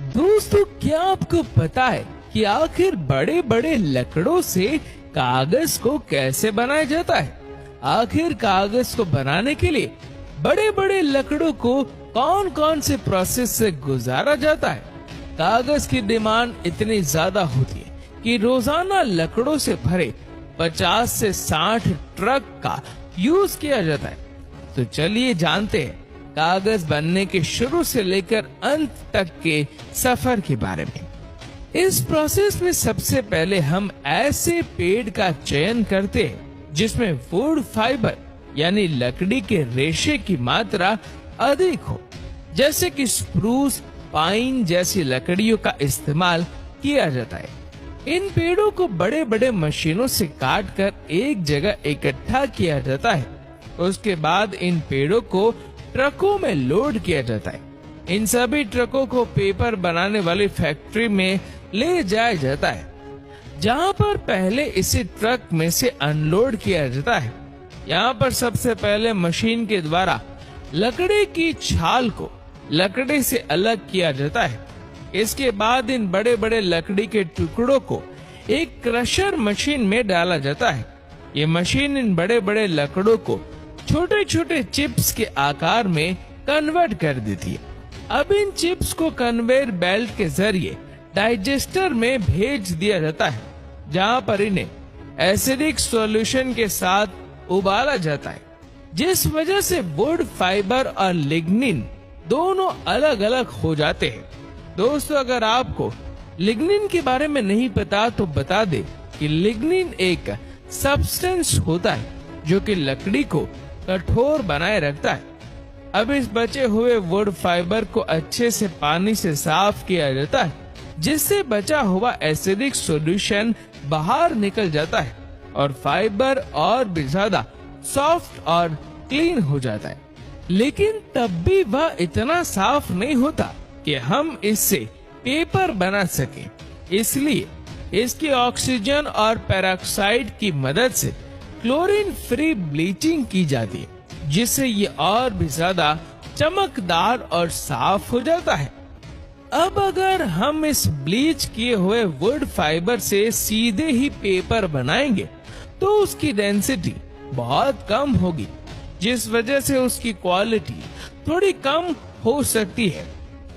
दोस्तों, क्या आपको पता है कि आखिर बड़े बड़े लकड़ों से कागज को कैसे बनाया जाता है? आखिर कागज को बनाने के लिए बड़े बड़े लकड़ों को कौन कौन से प्रोसेस से गुजारा जाता है? कागज की डिमांड इतनी ज्यादा होती है कि रोजाना लकड़ों से भरे 50 से 60 ट्रक का यूज किया जाता है। तो चलिए जानते हैं कागज बनने के शुरू से लेकर अंत तक के सफर के बारे में। इस प्रोसेस में सबसे पहले हम ऐसे पेड़ का चयन करते हैं जिसमें वुड फाइबर यानी लकड़ी के रेशे की मात्रा अधिक हो, जैसे कि स्प्रूस, पाइन जैसी लकड़ियों का इस्तेमाल किया जाता है। इन पेड़ों को बड़े बड़े मशीनों से काट कर एक जगह इकट्ठा किया जाता है। उसके बाद इन पेड़ों को ट्रकों में लोड किया जाता है। इन सभी ट्रकों को पेपर बनाने वाली फैक्ट्री में ले जाया जाता है, जहां पर पहले इसे ट्रक में से अनलोड किया जाता है। यहाँ पर सबसे पहले मशीन के द्वारा लकड़ी की छाल को लकड़ी से अलग किया जाता है। इसके बाद इन बड़े बड़े लकड़ी के टुकड़ों को एक क्रशर मशीन में डाला जाता है। ये मशीन इन बड़े बड़े लकड़ों को छोटे छोटे चिप्स के आकार में कन्वर्ट कर देती है। अब इन चिप्स को कन्वेयर बेल्ट के जरिए डाइजेस्टर में भेज दिया जाता है, जहां पर इन्हें एसिडिक सॉल्यूशन के साथ उबाला जाता है, जिस वजह से वुड फाइबर और लिग्निन दोनों अलग अलग हो जाते हैं। दोस्तों, अगर आपको लिग्निन के बारे में नहीं पता तो बता दे कि लिग्निन एक सब्सटेंस होता है जो कि लकड़ी को कठोर बनाए रखता है। अब इस बचे हुए वुड फाइबर को अच्छे से पानी से साफ किया जाता है, जिससे बचा हुआ एसिडिक सॉल्यूशन बाहर निकल जाता है और फाइबर और भी ज्यादा सॉफ्ट और क्लीन हो जाता है। लेकिन तब भी वह इतना साफ नहीं होता कि हम इससे पेपर बना सकें। इसलिए इसकी ऑक्सीजन और पेरोक्साइड की मदद से क्लोरीन फ्री ब्लीचिंग की जाती है, जिससे ये और भी ज्यादा चमकदार और साफ हो जाता है। अब अगर हम इस ब्लीच किए हुए वुड फाइबर से सीधे ही पेपर बनाएंगे तो उसकी डेंसिटी बहुत कम होगी, जिस वजह से उसकी क्वालिटी थोड़ी कम हो सकती है।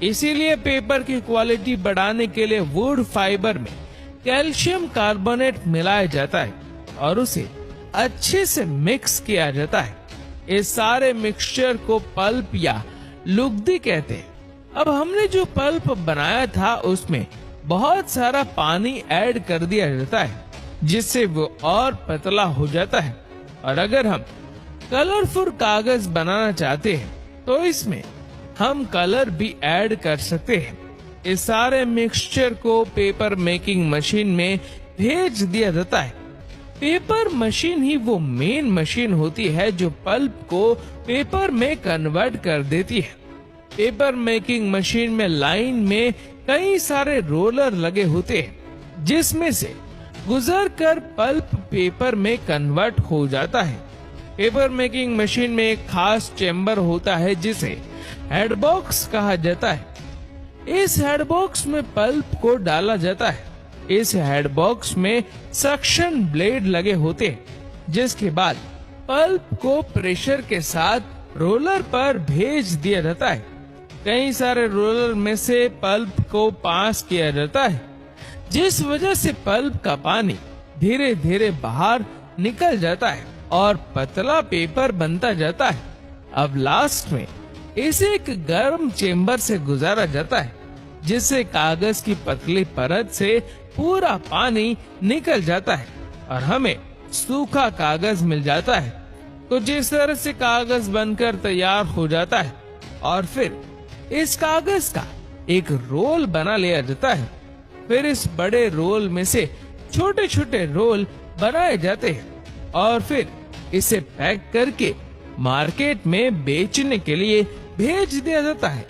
इसीलिए पेपर की क्वालिटी बढ़ाने के लिए वुड फाइबर में कैल्शियम कार्बोनेट मिलाया जाता है और उसे अच्छे से मिक्स किया जाता है। इस सारे मिक्सचर को पल्प या लुगदी कहते हैं। अब हमने जो पल्प बनाया था उसमें बहुत सारा पानी ऐड कर दिया जाता है, जिससे वो और पतला हो जाता है। और अगर हम कलरफुल कागज बनाना चाहते हैं तो इसमें हम कलर भी ऐड कर सकते हैं। इस सारे मिक्सचर को पेपर मेकिंग मशीन में भेज दिया जाता है। पेपर मशीन ही वो मेन मशीन होती है जो पल्प को पेपर में कन्वर्ट कर देती है। पेपर मेकिंग मशीन में लाइन में कई सारे रोलर लगे होते हैं, जिसमें से गुजर कर पल्प पेपर में कन्वर्ट हो जाता है। पेपर मेकिंग मशीन में एक खास चेम्बर होता है जिसे हेडबॉक्स कहा जाता है। इस हेडबॉक्स में पल्प को डाला जाता है। इस हेडबॉक्स में सक्शन ब्लेड लगे होते हैं, जिसके बाद पल्प को प्रेशर के साथ रोलर पर भेज दिया जाता है। कई सारे रोलर में से पल्प को पास किया जाता है, जिस वजह से पल्प का पानी धीरे धीरे बाहर निकल जाता है और पतला पेपर बनता जाता है। अब लास्ट में इसे एक गर्म चेम्बर से गुजारा जाता है, जिससे कागज की पतली परत से पूरा पानी निकल जाता है और हमें सूखा कागज मिल जाता है। तो जिस तरह से कागज बनकर तैयार हो जाता है और फिर इस कागज का एक रोल बना लिया जाता है। फिर इस बड़े रोल में से छोटे छोटे रोल बनाए जाते हैं और फिर इसे पैक करके मार्केट में बेचने के लिए भेज दिया जाता है।